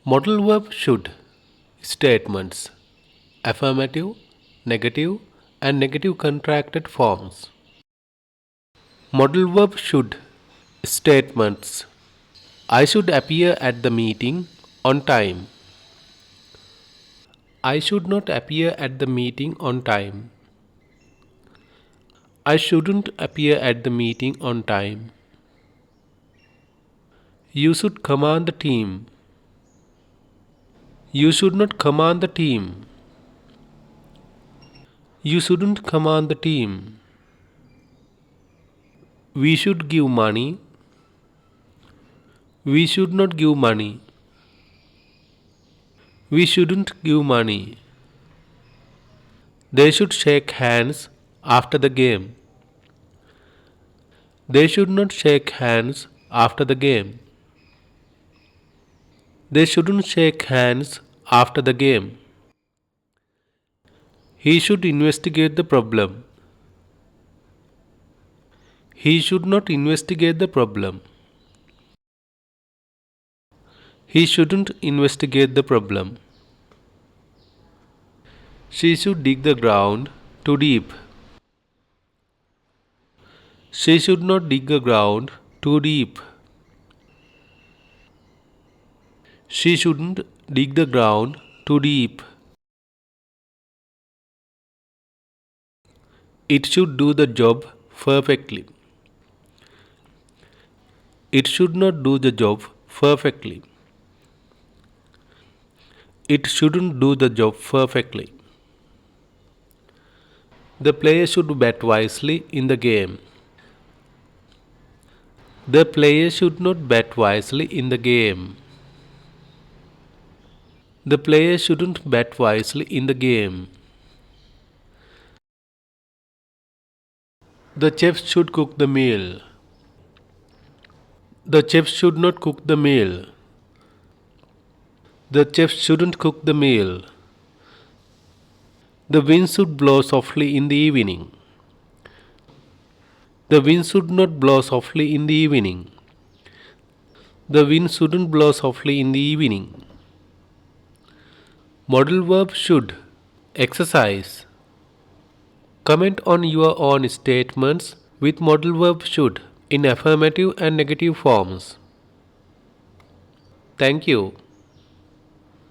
Modal verb should statements affirmative, negative, and negative contracted forms. Modal verb should statements I should appear at the meeting on time. I should not appear at the meeting on time. I shouldn't appear at the meeting on time. You should command the team. You should not command the team. You shouldn't command the team. We should give money. We should not give money. We shouldn't give money. They should shake hands after the game. They should not shake hands after the game. They shouldn't shake hands after the game. He should investigate the problem. He should not investigate the problem. He shouldn't investigate the problem. She should dig the ground too deep. She should not dig the ground too deep. She shouldn't dig the ground too deep. It should do the job perfectly. It should not do the job perfectly. It shouldn't do the job perfectly. The player should bet wisely in the game. The player should not bet wisely in the game. The player shouldn't bet wisely in the game. The chef should cook the meal. The chef should not cook the meal. The chef shouldn't cook the meal. The wind should blow softly in the evening. The wind should not blow softly in the evening. The wind shouldn't blow softly in the evening. Modal verb should exercise. Comment on your own statements with modal verb should in affirmative and negative forms. Thank you.